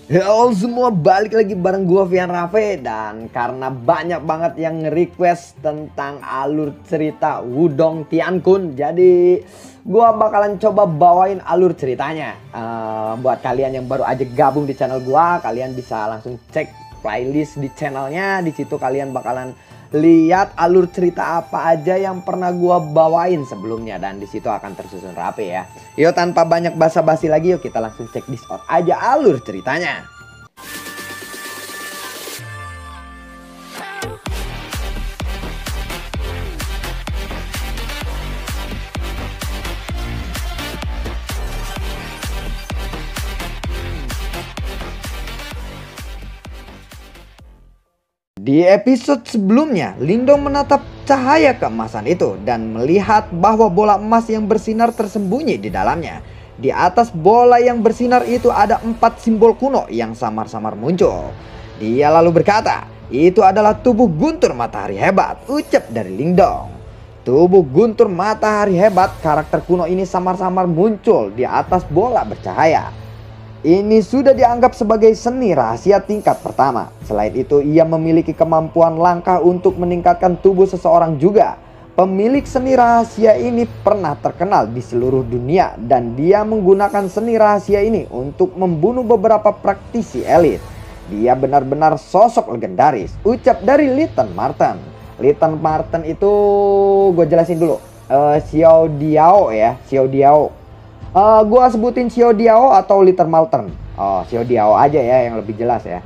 Halo semua, balik lagi bareng gua Vian Rafe. Dan karena banyak banget yang request tentang alur cerita Wudong Tiankun, jadi gua bakalan coba bawain alur ceritanya. Buat kalian yang baru aja gabung di channel gua, kalian bisa langsung cek playlist di channelnya. Di situ kalian bakalan lihat alur cerita apa aja yang pernah gua bawain sebelumnya, dan di situ akan tersusun rapi ya. Yuk tanpa banyak basa-basi lagi, yuk kita langsung cek Discord aja alur ceritanya. Di episode sebelumnya, Lingdong menatap cahaya keemasan itu dan melihat bahwa bola emas yang bersinar tersembunyi di dalamnya. Di atas bola yang bersinar itu ada 4 simbol kuno yang samar-samar muncul. Dia lalu berkata, "Itu adalah tubuh guntur matahari hebat," ucap dari Lingdong. Tubuh guntur matahari hebat, karakter kuno ini samar-samar muncul di atas bola bercahaya. Ini sudah dianggap sebagai seni rahasia tingkat pertama. Selain itu, ia memiliki kemampuan langka untuk meningkatkan tubuh seseorang juga. Pemilik seni rahasia ini pernah terkenal di seluruh dunia, dan dia menggunakan seni rahasia ini untuk membunuh beberapa praktisi elit. Dia benar-benar sosok legendaris, ucap dari Litton Marten. Litton Marten itu gue jelasin dulu. Xiao Diao ya, Xiao Diao. Gua sebutin Xiao Diao atau Litton Marten. Xiao Diao aja ya yang lebih jelas ya.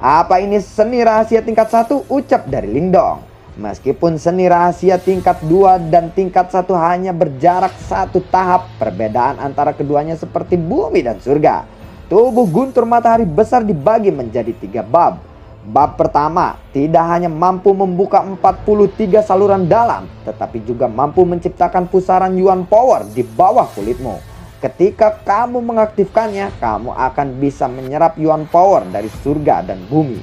Apa ini seni rahasia tingkat 1? Ucap dari Lingdong. Meskipun seni rahasia tingkat 2 dan tingkat 1 hanya berjarak 1 tahap, perbedaan antara keduanya seperti bumi dan surga. Tubuh guntur matahari besar dibagi menjadi 3 bab. Bab pertama tidak hanya mampu membuka 43 saluran dalam, tetapi juga mampu menciptakan pusaran Yuan Power di bawah kulitmu. Ketika kamu mengaktifkannya, kamu akan bisa menyerap Yuan Power dari surga dan bumi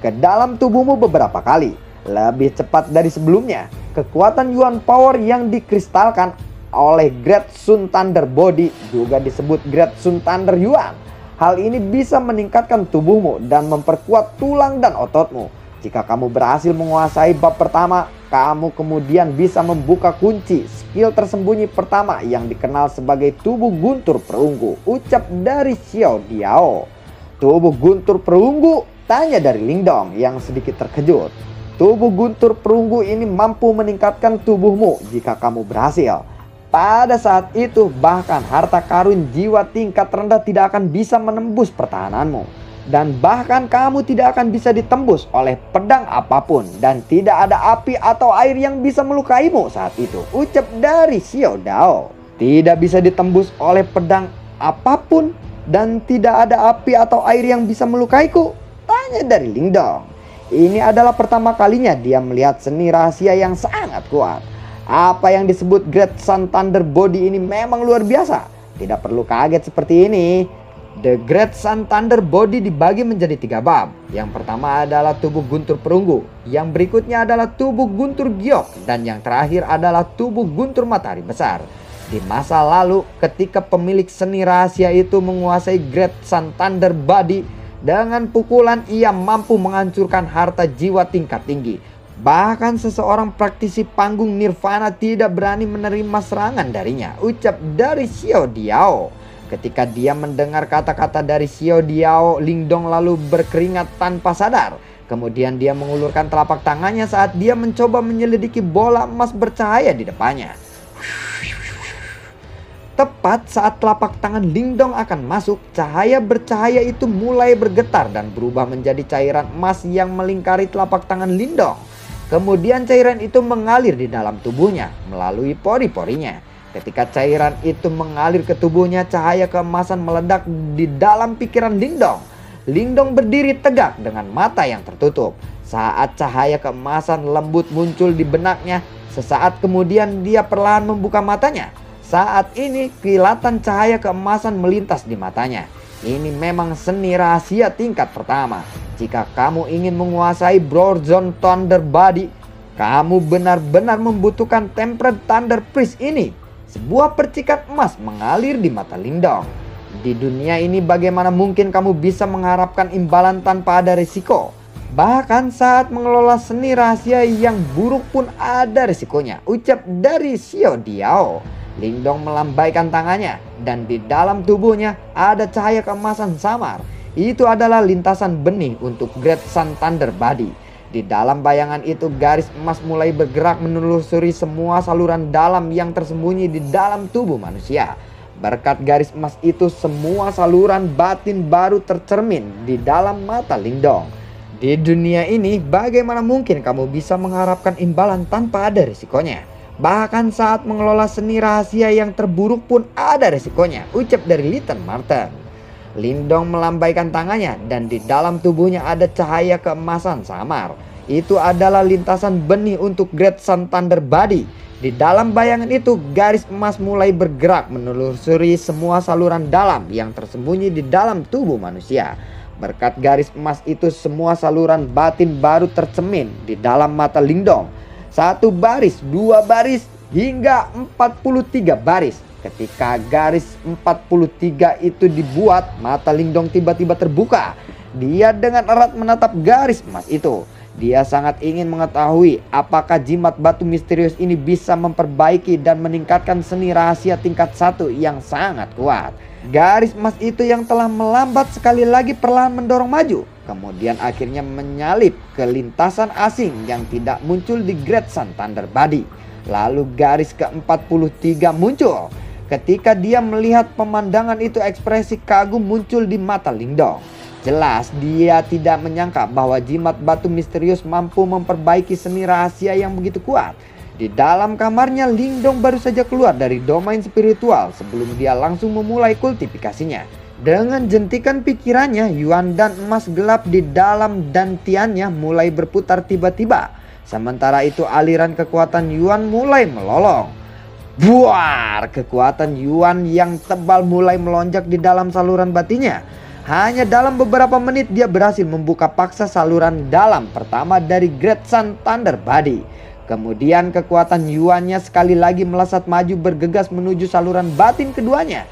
ke dalam tubuhmu beberapa kali, lebih cepat dari sebelumnya. Kekuatan Yuan Power yang dikristalkan oleh Great Sun Thunder Body, juga disebut Great Sun Thunder Yuan. Hal ini bisa meningkatkan tubuhmu dan memperkuat tulang dan ototmu. Jika kamu berhasil menguasai bab pertama, kamu kemudian bisa membuka kunci skill tersembunyi pertama yang dikenal sebagai tubuh guntur perunggu, ucap dari Xiao Diao. Tubuh guntur perunggu? Tanya dari Lingdong yang sedikit terkejut. Tubuh guntur perunggu ini mampu meningkatkan tubuhmu jika kamu berhasil. Pada saat itu bahkan harta karun jiwa tingkat rendah tidak akan bisa menembus pertahananmu. Dan bahkan kamu tidak akan bisa ditembus oleh pedang apapun, dan tidak ada api atau air yang bisa melukaimu saat itu, ucap dari Xiao Dao. Tidak bisa ditembus oleh pedang apapun dan tidak ada api atau air yang bisa melukaiku? Tanya dari Lingdong. Ini adalah pertama kalinya dia melihat seni rahasia yang sangat kuat. Apa yang disebut Great Sun Thunder Body ini memang luar biasa. Tidak perlu kaget seperti ini. The Great Sun Thunder Body dibagi menjadi 3 bab. Yang pertama adalah tubuh guntur perunggu, yang berikutnya adalah tubuh guntur giok, dan yang terakhir adalah tubuh guntur matahari besar. Di masa lalu, ketika pemilik seni rahasia itu menguasai Great Sun Thunder Body, dengan pukulan ia mampu menghancurkan harta jiwa tingkat tinggi. Bahkan seseorang praktisi panggung Nirvana tidak berani menerima serangan darinya, ucap dari Xiao Diao. Ketika dia mendengar kata-kata dari Xiao Diao, Lingdong lalu berkeringat tanpa sadar. Kemudian dia mengulurkan telapak tangannya saat dia mencoba menyelidiki bola emas bercahaya di depannya. Tepat saat telapak tangan Lingdong akan masuk, cahaya bercahaya itu mulai bergetar dan berubah menjadi cairan emas yang melingkari telapak tangan Lingdong. Kemudian cairan itu mengalir di dalam tubuhnya melalui pori-porinya. Ketika cairan itu mengalir ke tubuhnya, cahaya keemasan meledak di dalam pikiran Lingdong. Lingdong berdiri tegak dengan mata yang tertutup. Saat cahaya keemasan lembut muncul di benaknya, sesaat kemudian dia perlahan membuka matanya. Saat ini kilatan cahaya keemasan melintas di matanya. Ini memang seni rahasia tingkat pertama. Jika kamu ingin menguasai Brorzone Thunder Body, kamu benar-benar membutuhkan Tempered Thunder Priest ini. Sebuah percikan emas mengalir di mata Lingdong. Di dunia ini bagaimana mungkin kamu bisa mengharapkan imbalan tanpa ada risiko? Bahkan saat mengelola seni rahasia yang buruk pun ada risikonya, ucap dari Xiao Diao. Lindong melambaikan tangannya dan di dalam tubuhnya ada cahaya keemasan samar. Itu adalah lintasan benih untuk Great Sun Thunder Body. Di dalam bayangan itu garis emas mulai bergerak menelusuri semua saluran dalam yang tersembunyi di dalam tubuh manusia. Berkat garis emas itu semua saluran batin baru tercermin di dalam mata Lindong. Di dunia ini bagaimana mungkin kamu bisa mengharapkan imbalan tanpa ada risikonya? Bahkan saat mengelola seni rahasia yang terburuk pun ada risikonya, ucap dari Little Marten. Lindong melambaikan tangannya dan di dalam tubuhnya ada cahaya keemasan samar. Itu adalah lintasan benih untuk Great Sun Thunder Body. Di dalam bayangan itu garis emas mulai bergerak menelusuri semua saluran dalam yang tersembunyi di dalam tubuh manusia. Berkat garis emas itu semua saluran batin baru tercermin di dalam mata Lindong. 1 baris, 2 baris hingga 43 baris. Ketika garis 43 itu dibuat, mata Lindong tiba-tiba terbuka. Dia dengan erat menatap garis emas itu. Dia sangat ingin mengetahui apakah jimat batu misterius ini bisa memperbaiki dan meningkatkan seni rahasia tingkat 1 yang sangat kuat. Garis emas itu yang telah melambat sekali lagi perlahan mendorong maju. Kemudian akhirnya menyalip ke lintasan asing yang tidak muncul di Great Sun Thunder Body. Lalu garis ke-43 muncul. Ketika dia melihat pemandangan itu, ekspresi kagum muncul di mata Lindong. Jelas dia tidak menyangka bahwa jimat batu misterius mampu memperbaiki seni rahasia yang begitu kuat. Di dalam kamarnya Lindong baru saja keluar dari domain spiritual sebelum dia langsung memulai kultifikasinya. Dengan jentikan pikirannya, yuan dan emas gelap di dalam dantiannya mulai berputar tiba-tiba. Sementara itu aliran kekuatan yuan mulai melolong. Buar! Kekuatan yuan yang tebal mulai melonjak di dalam saluran batinnya. Hanya dalam beberapa menit dia berhasil membuka paksa saluran dalam pertama dari Great Sun Thunder Body. Kemudian kekuatan yuannya sekali lagi melesat maju bergegas menuju saluran batin keduanya.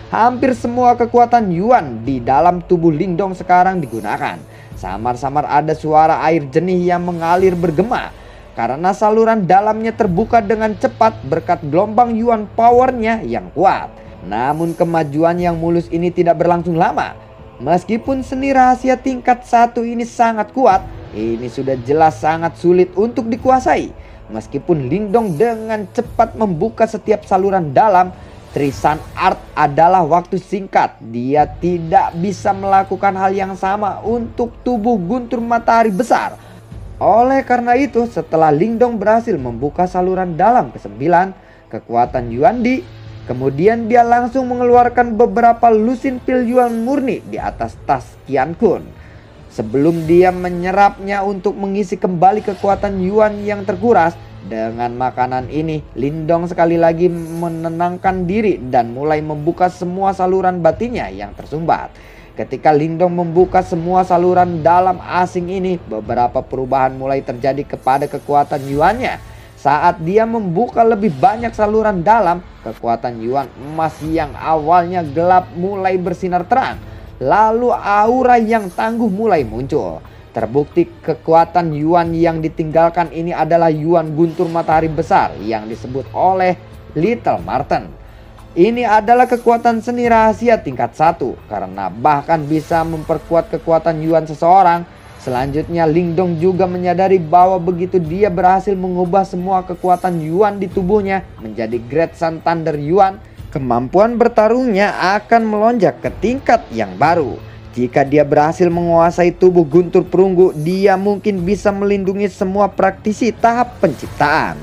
Hampir semua kekuatan yuan di dalam tubuh Lindong sekarang digunakan. Samar-samar ada suara air jernih yang mengalir bergema. Karena saluran dalamnya terbuka dengan cepat berkat gelombang yuan powernya yang kuat. Namun kemajuan yang mulus ini tidak berlangsung lama. Meskipun seni rahasia tingkat 1 ini sangat kuat, ini sudah jelas sangat sulit untuk dikuasai. Meskipun Lindong dengan cepat membuka setiap saluran dalam, Trisun Art adalah waktu singkat. Dia tidak bisa melakukan hal yang sama untuk tubuh guntur matahari besar. Oleh karena itu, setelah Lindong berhasil membuka saluran dalam ke-9, kekuatan Yuan Di, kemudian dia langsung mengeluarkan beberapa lusin pil yuan murni di atas tas Qian Kun. Sebelum dia menyerapnya untuk mengisi kembali kekuatan yuan yang terkuras. Dengan makanan ini, Lindong sekali lagi menenangkan diri dan mulai membuka semua saluran batinnya yang tersumbat. Ketika Lindong membuka semua saluran dalam asing ini, beberapa perubahan mulai terjadi kepada kekuatan yuannya. Saat dia membuka lebih banyak saluran dalam, kekuatan yuan emas yang awalnya gelap mulai bersinar terang. Lalu aura yang tangguh mulai muncul. Terbukti kekuatan yuan yang ditinggalkan ini adalah yuan guntur matahari besar yang disebut oleh Little Marten. Ini adalah kekuatan seni rahasia tingkat 1 karena bahkan bisa memperkuat kekuatan yuan seseorang. Selanjutnya Lindong juga menyadari bahwa begitu dia berhasil mengubah semua kekuatan yuan di tubuhnya menjadi Great Sun Thunder Yuan, kemampuan bertarungnya akan melonjak ke tingkat yang baru. Jika dia berhasil menguasai tubuh guntur perunggu, dia mungkin bisa melindungi semua praktisi tahap penciptaan.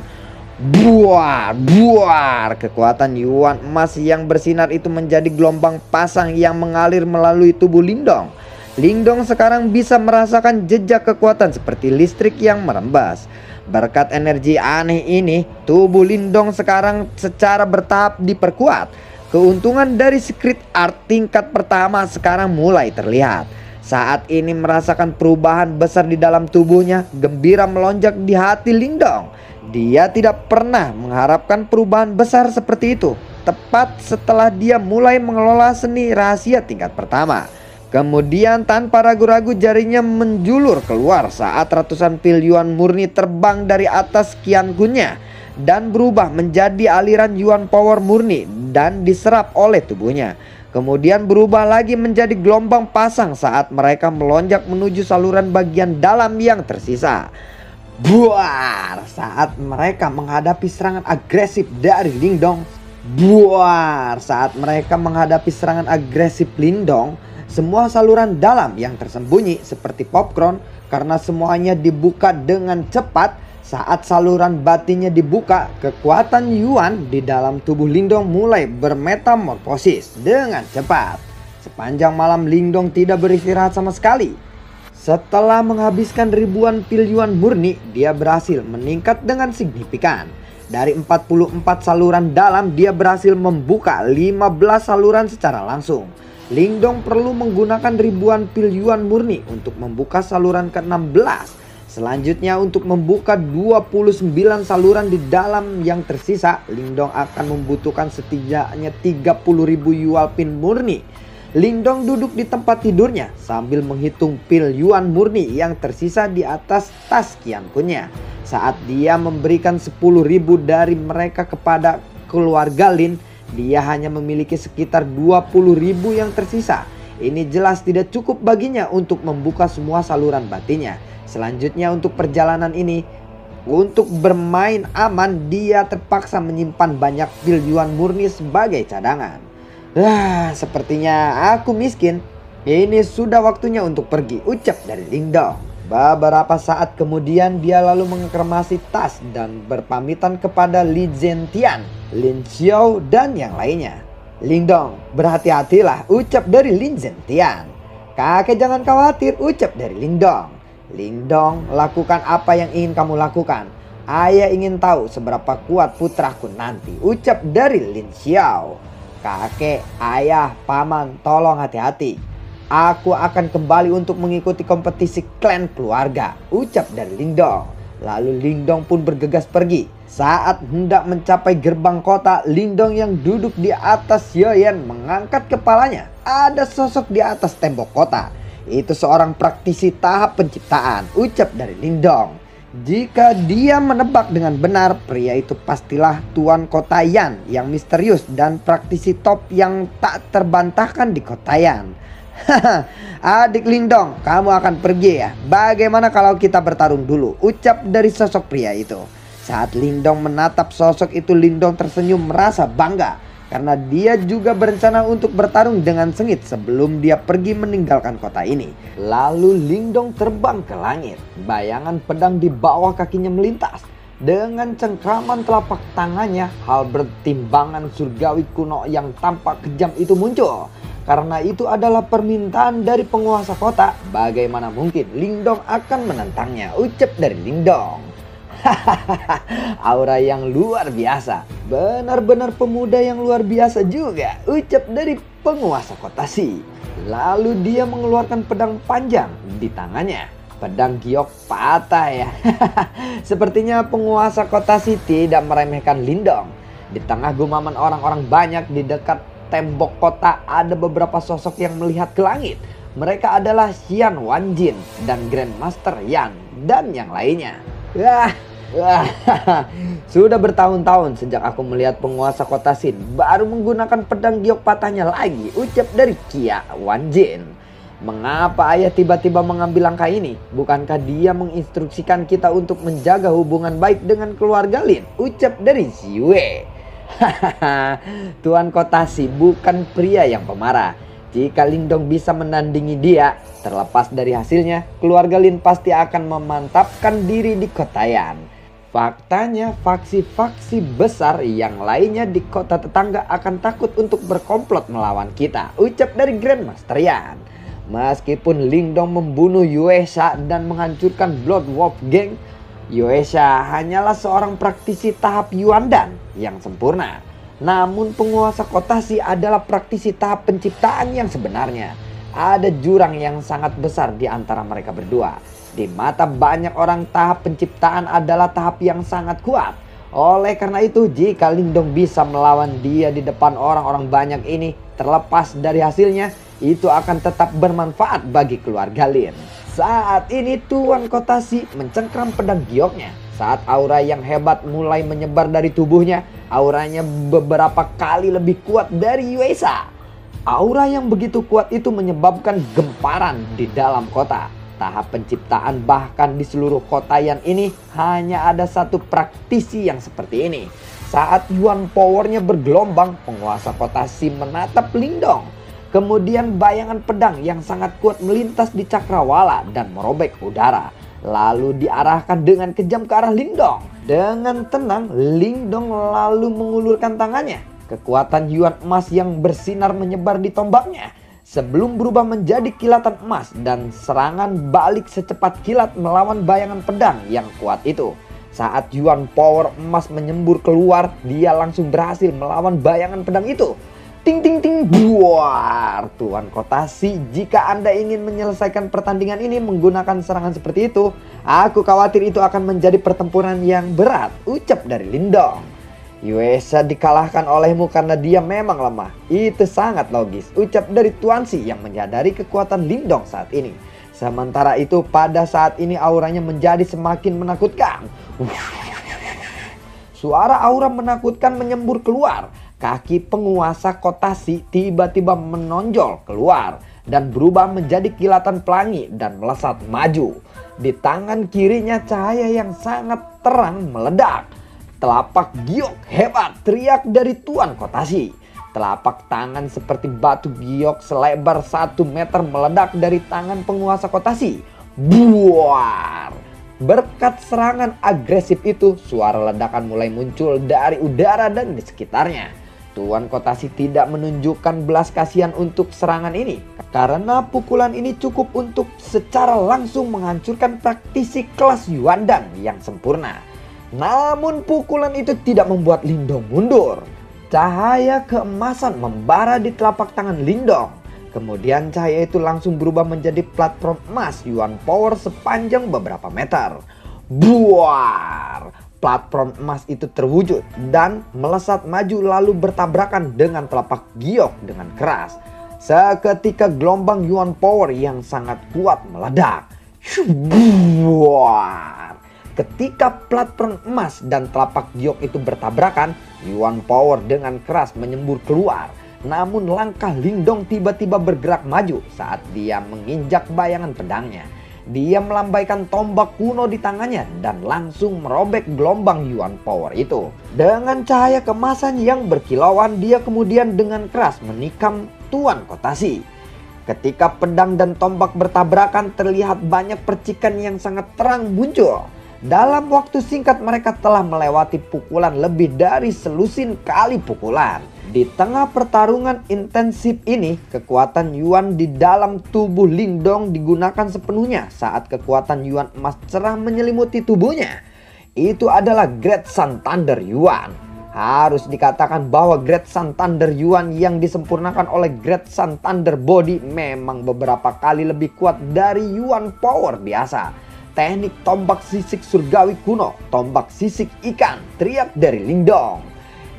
Buar, buar! Kekuatan yuan emas yang bersinar itu menjadi gelombang pasang yang mengalir melalui tubuh Lindong. Lindong sekarang bisa merasakan jejak kekuatan seperti listrik yang merembas. Berkat energi aneh ini, tubuh Lindong sekarang secara bertahap diperkuat. Keuntungan dari Secret Art tingkat pertama sekarang mulai terlihat. Saat ini merasakan perubahan besar di dalam tubuhnya, gembira melonjak di hati Lindong. Dia tidak pernah mengharapkan perubahan besar seperti itu. tepat setelah dia mulai mengelola seni rahasia tingkat pertama. Kemudian tanpa ragu-ragu jarinya menjulur keluar saat ratusan pil yuan murni terbang dari atas Qian Kunnya dan berubah menjadi aliran yuan power murni dan diserap oleh tubuhnya. Kemudian berubah lagi menjadi gelombang pasang saat mereka melonjak menuju saluran bagian dalam yang tersisa. Buar saat mereka menghadapi serangan agresif dari Lingdong. Buar saat mereka menghadapi serangan agresif Lingdong. Semua saluran dalam yang tersembunyi seperti popcorn karena semuanya dibuka dengan cepat. Saat saluran batinnya dibuka, kekuatan Yuan di dalam tubuh Lingdong mulai bermetamorfosis dengan cepat. Sepanjang malam Lingdong tidak beristirahat sama sekali. Setelah menghabiskan ribuan pil Yuan murni, dia berhasil meningkat dengan signifikan. Dari 44 saluran dalam, dia berhasil membuka 15 saluran secara langsung. Lingdong perlu menggunakan ribuan pil Yuan murni untuk membuka saluran ke-16. Selanjutnya untuk membuka 29 saluran di dalam yang tersisa, Lingdong akan membutuhkan setidaknya 30.000 yuan pin murni. Lingdong duduk di tempat tidurnya sambil menghitung pil Yuan murni yang tersisa di atas tas Qian Kunnya. Saat dia memberikan 10.000 dari mereka kepada keluarga Lin, dia hanya memiliki sekitar 20.000 yang tersisa. Ini jelas tidak cukup baginya untuk membuka semua saluran batinnya. Selanjutnya untuk perjalanan ini, untuk bermain aman, dia terpaksa menyimpan banyak pil Yuan murni sebagai cadangan. Sepertinya aku miskin. Ini sudah waktunya untuk pergi, ucap dari Lingdong. Beberapa saat kemudian dia lalu mengekremasi tas dan berpamitan kepada Li Zhentian, Lin Xiao dan yang lainnya. Lingdong, berhati-hatilah, ucap dari Lin Zhentian. Kakek jangan khawatir, ucap dari Lingdong. Lingdong, lakukan apa yang ingin kamu lakukan. Ayah ingin tahu seberapa kuat putraku nanti, ucap dari Lin Xiao. Kakek, ayah, paman, tolong hati-hati. Aku akan kembali untuk mengikuti kompetisi klan keluarga, ucap dari Lingdong. Lalu Lingdong pun bergegas pergi. Saat hendak mencapai gerbang kota, Lingdong yang duduk di atas Yoyen mengangkat kepalanya. Ada sosok di atas tembok kota. Itu seorang praktisi tahap penciptaan, ucap dari Lingdong. Jika dia menebak dengan benar, pria itu pastilah Tuan Kota Yan yang misterius dan praktisi top yang tak terbantahkan di Kota Yan. Adik Lingdong, kamu akan pergi ya? Bagaimana kalau kita bertarung dulu? Ucap dari sosok pria itu. Saat Lingdong menatap sosok itu, Lingdong tersenyum merasa bangga. Karena dia juga berencana untuk bertarung dengan sengit sebelum dia pergi meninggalkan kota ini. Lalu Lingdong terbang ke langit. Bayangan pedang di bawah kakinya melintas. Dengan cengkraman telapak tangannya, hal bertimbangan surgawi kuno yang tampak kejam itu muncul. Karena itu adalah permintaan dari penguasa kota. Bagaimana mungkin Lingdong akan menentangnya, ucap dari Lingdong. Aura yang luar biasa. Benar-benar pemuda yang luar biasa juga, ucap dari penguasa kota Si. Lalu dia mengeluarkan pedang panjang di tangannya. Pedang giok patah ya. Sepertinya penguasa kota Si tidak meremehkan Lingdong. Di tengah gumaman orang-orang banyak di dekat tembok kota, ada beberapa sosok yang melihat ke langit. Mereka adalah Xian Wanjin dan Grandmaster Yan dan yang lainnya. Sudah bertahun-tahun sejak aku melihat penguasa kota Sin baru menggunakan pedang giok patahnya lagi, ucap dari Kia Wanjin. Mengapa ayah tiba-tiba mengambil langkah ini? Bukankah dia menginstruksikan kita untuk menjaga hubungan baik dengan keluarga Lin? Ucap dari Ziwei. Tuan kota Si bukan pria yang pemarah. Jika Lingdong bisa menandingi dia, terlepas dari hasilnya, keluarga Lin pasti akan memantapkan diri di kota Yan. Faktanya, faksi-faksi besar yang lainnya di kota tetangga akan takut untuk berkomplot melawan kita, ucap dari Grandmaster Yan. Meskipun Lingdong membunuh Yuesha dan menghancurkan Blood Wolf Gang, Yuesha hanyalah seorang praktisi tahap Yuandan yang sempurna. Namun penguasa kota Si adalah praktisi tahap penciptaan yang sebenarnya. Ada jurang yang sangat besar di antara mereka berdua. Di mata banyak orang, tahap penciptaan adalah tahap yang sangat kuat. Oleh karena itu, jika Lindong bisa melawan dia di depan orang-orang banyak ini, terlepas dari hasilnya, itu akan tetap bermanfaat bagi keluarga Lin. Saat ini Tuan Kotasi mencengkram pedang gioknya. Saat aura yang hebat mulai menyebar dari tubuhnya, auranya beberapa kali lebih kuat dari Yuesa. Aura yang begitu kuat itu menyebabkan gemparan di dalam kota. Tahap penciptaan bahkan di seluruh Kotayan ini hanya ada satu praktisi yang seperti ini. Saat Yuan powernya bergelombang, penguasa Kotasi menatap Lindong. Kemudian bayangan pedang yang sangat kuat melintas di cakrawala dan merobek udara. Lalu diarahkan dengan kejam ke arah Lindong. Dengan tenang, Lindong lalu mengulurkan tangannya. Kekuatan Yuan emas yang bersinar menyebar di tombaknya. Sebelum berubah menjadi kilatan emas dan serangan balik secepat kilat melawan bayangan pedang yang kuat itu. Saat Yuan power emas menyembur keluar, dia langsung berhasil melawan bayangan pedang itu. Ting ting ting buar. Tuan Kotasi, jika Anda ingin menyelesaikan pertandingan ini menggunakan serangan seperti itu, aku khawatir itu akan menjadi pertempuran yang berat, ucap dari Lindong. Yuesa dikalahkan olehmu karena dia memang lemah. Itu sangat logis, ucap dari Tuan Si yang menyadari kekuatan Lindong saat ini. Sementara itu pada saat ini auranya menjadi semakin menakutkan. Suara aura menakutkan menyembur keluar. Kaki penguasa Kotasi tiba-tiba menonjol keluar dan berubah menjadi kilatan pelangi dan melesat maju. Di tangan kirinya cahaya yang sangat terang meledak. Telapak giok hebat, teriak dari Tuan Kotasi. Telapak tangan seperti batu giok selebar 1 meter meledak dari tangan penguasa Kotasi. Buar! Berkat serangan agresif itu, suara ledakan mulai muncul dari udara dan di sekitarnya. Tuan Kotasi tidak menunjukkan belas kasihan untuk serangan ini. Karena pukulan ini cukup untuk secara langsung menghancurkan praktisi kelas Yuandan yang sempurna. Namun pukulan itu tidak membuat Lindong mundur. Cahaya keemasan membara di telapak tangan Lindong. Kemudian cahaya itu langsung berubah menjadi platform emas Yuan Power sepanjang beberapa meter. Buar! Platform emas itu terwujud dan melesat maju lalu bertabrakan dengan telapak giok dengan keras. Seketika gelombang Yuan Power yang sangat kuat meledak. Buar! Ketika platform emas dan telapak giok itu bertabrakan, Yuan Power dengan keras menyembur keluar. Namun langkah Lindong tiba-tiba bergerak maju saat dia menginjak bayangan pedangnya. Dia melambaikan tombak kuno di tangannya dan langsung merobek gelombang Yuan Power itu. Dengan cahaya kemasan yang berkilauan, dia kemudian dengan keras menikam Tuan Kotasi. Ketika pedang dan tombak bertabrakan, terlihat banyak percikan yang sangat terang muncul. Dalam waktu singkat mereka telah melewati pukulan lebih dari selusin kali pukulan. Di tengah pertarungan intensif ini, kekuatan Yuan di dalam tubuh Lindong digunakan sepenuhnya saat kekuatan Yuan emas cerah menyelimuti tubuhnya. Itu adalah Great Sun Thunder Yuan. Harus dikatakan bahwa Great Sun Thunder Yuan yang disempurnakan oleh Great Sun Thunder Body memang beberapa kali lebih kuat dari Yuan Power biasa. Teknik tombak sisik surgawi kuno, tombak sisik ikan, teriak dari Lindong.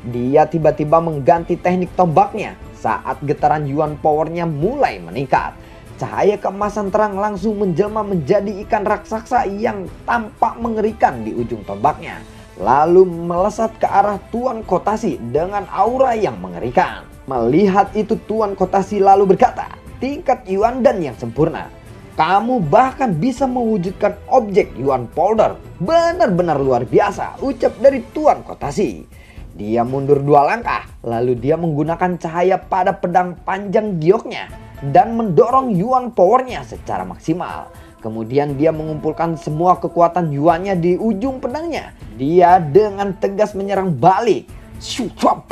Dia tiba-tiba mengganti teknik tombaknya saat getaran Yuan Powernya mulai meningkat. Cahaya keemasan terang langsung menjelma menjadi ikan raksasa yang tampak mengerikan di ujung tombaknya. Lalu melesat ke arah Tuan Kotasi dengan aura yang mengerikan. Melihat itu Tuan Kotasi lalu berkata, tingkat Yuandan yang sempurna. Kamu bahkan bisa mewujudkan objek Yuan Polder. Benar-benar luar biasa, ucap dari Tuan Kotasi. Dia mundur 2 langkah, lalu dia menggunakan cahaya pada pedang panjang gioknya dan mendorong Yuan Powernya secara maksimal. Kemudian dia mengumpulkan semua kekuatan Yuannya di ujung pedangnya. Dia dengan tegas menyerang balik.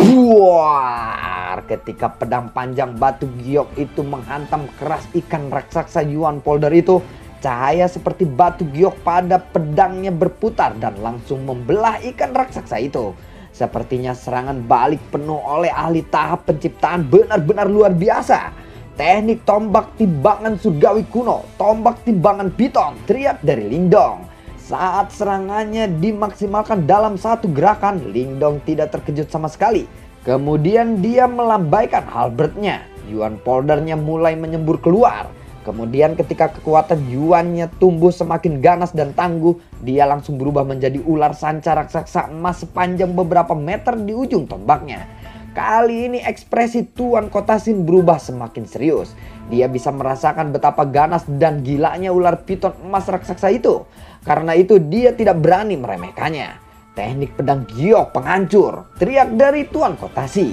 Buar! Ketika pedang panjang batu giok itu menghantam keras ikan raksasa Yuan Polder itu, cahaya seperti batu giok pada pedangnya berputar dan langsung membelah ikan raksasa itu. Sepertinya serangan balik penuh oleh ahli tahap penciptaan benar-benar luar biasa. Teknik tombak timbangan surgawi kuno, tombak timbangan piton, teriak dari Lindong. Saat serangannya dimaksimalkan dalam satu gerakan, Lingdong tidak terkejut sama sekali. Kemudian dia melambaikan halbertnya. Yuan Poldernya mulai menyembur keluar. Kemudian ketika kekuatan Yuannya tumbuh semakin ganas dan tangguh, dia langsung berubah menjadi ular sanca raksasa emas sepanjang beberapa meter di ujung tombaknya. Kali ini ekspresi Tuan Kotasin berubah semakin serius. Dia bisa merasakan betapa ganas dan gilanya ular piton emas raksasa itu. Karena itu dia tidak berani meremehkannya. Teknik pedang giok penghancur, teriak dari Tuan Kotasi.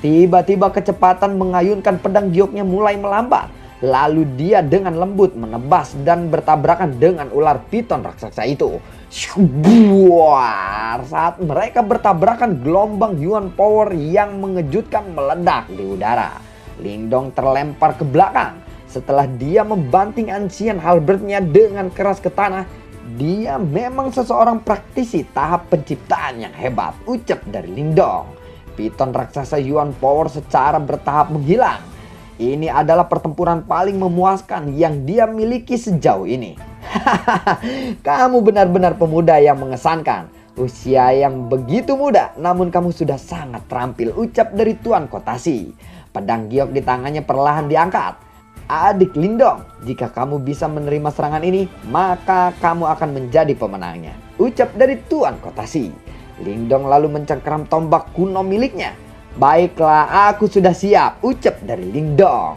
Tiba-tiba kecepatan mengayunkan pedang gioknya mulai melambat. Lalu dia dengan lembut menebas dan bertabrakan dengan ular piton raksasa itu. Buar! Saat mereka bertabrakan, gelombang Yuan Power yang mengejutkan meledak di udara. Lingdong terlempar ke belakang. Setelah dia membanting Ancient Halbertnya dengan keras ke tanah, dia memang seseorang praktisi tahap penciptaan yang hebat, ucap dari Lingdong. Piton raksasa Yuan Power secara bertahap menghilang. Ini adalah pertempuran paling memuaskan yang dia miliki sejauh ini. Kamu benar-benar pemuda yang mengesankan. Usia yang begitu muda, namun kamu sudah sangat terampil, ucap dari Tuan Kotasi. Pedang giok di tangannya perlahan diangkat. Adik Lingdong, jika kamu bisa menerima serangan ini, maka kamu akan menjadi pemenangnya, ucap dari Tuan Kotasi. Lingdong lalu mencengkeram tombak kuno miliknya. Baiklah, aku sudah siap, ucap dari Lingdong.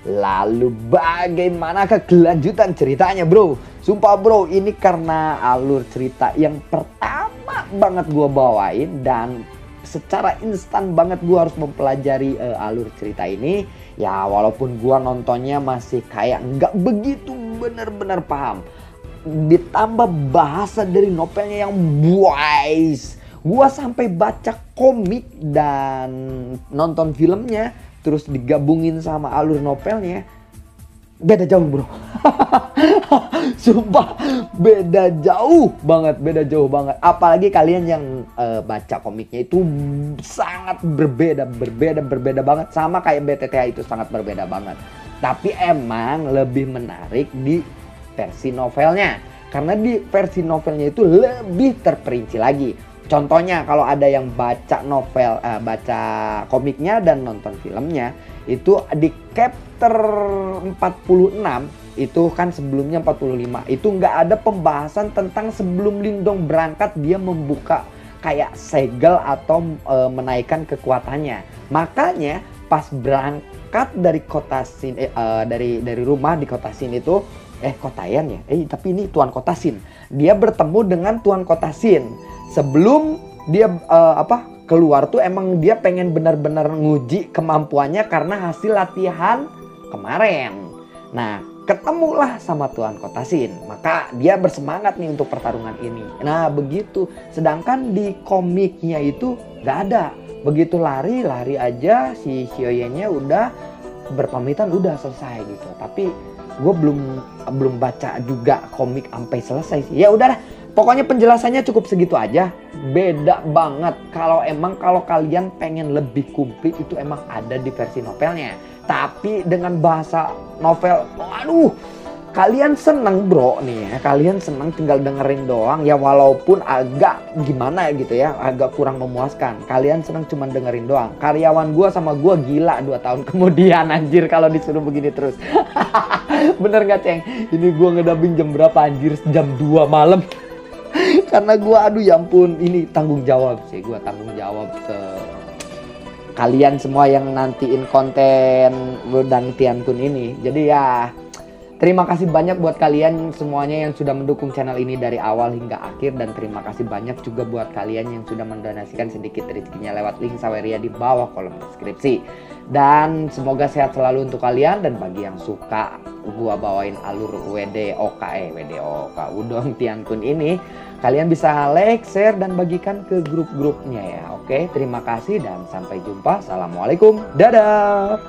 Lalu bagaimanakah kelanjutan ceritanya, bro? Sumpah bro, ini karena alur cerita yang pertama banget gua bawain dan secara instan banget gue harus mempelajari alur cerita ini. Ya walaupun gue nontonnya masih kayak nggak begitu benar-benar paham. Ditambah bahasa dari novelnya yang wise. Gue sampai baca komik dan nonton filmnya. Terus digabungin sama alur novelnya. Beda jauh bro. Sumpah beda jauh banget. Apalagi kalian yang baca komiknya itu sangat berbeda banget. Sama kayak BTTA itu sangat berbeda banget. Tapi emang lebih menarik di versi novelnya. Karena di versi novelnya itu lebih terperinci lagi. Contohnya kalau ada yang baca novel, baca komiknya dan nonton filmnya, itu di chapter 46 itu kan sebelumnya 45 itu nggak ada pembahasan tentang sebelum Lingdong berangkat dia membuka kayak segel atau menaikkan kekuatannya. Makanya pas berangkat dari Kotasin dari rumah di Kotasin itu Kotayan ya tapi ini Tuan Kotasin, dia bertemu dengan Tuan Kotasin sebelum dia keluar tuh. Emang dia pengen benar-benar nguji kemampuannya karena hasil latihan kemarin. Nah ketemulah sama Tuan Kotasin, maka dia bersemangat nih untuk pertarungan ini. Nah begitu, sedangkan di komiknya itu gak ada. Begitu lari aja si Xiaoyannya udah berpamitan, udah selesai gitu. Tapi gue belum baca juga komik sampai selesai sih. Ya udahlah, pokoknya penjelasannya cukup segitu aja. Beda banget. Kalau kalian pengen lebih komplit itu emang ada di versi novelnya. Tapi dengan bahasa novel, aduh, kalian seneng bro nih ya. Kalian seneng tinggal dengerin doang ya, walaupun agak gimana gitu ya, agak kurang memuaskan. Kalian seneng cuman dengerin doang. Karyawan gua sama gua gila 2 tahun kemudian anjir kalau disuruh begini terus. Bener gak Ceng? Ini gua ngedubbing jam berapa anjir? Jam 2 malam. Karena gua aduh ya ampun, ini tanggung jawab sih. Gua tanggung jawab ke kalian semua yang nantiin konten dan Tiankun ini. Jadi ya terima kasih banyak buat kalian semuanya yang sudah mendukung channel ini dari awal hingga akhir. Dan terima kasih banyak juga buat kalian yang sudah mendonasikan sedikit rezekinya lewat link Saweria di bawah kolom deskripsi. Dan semoga sehat selalu untuk kalian. Dan bagi yang suka gua bawain alur WDOK Udong Tiankun ini, kalian bisa like, share, dan bagikan ke grup-grupnya ya. Oke, terima kasih dan sampai jumpa. Assalamualaikum, dadah.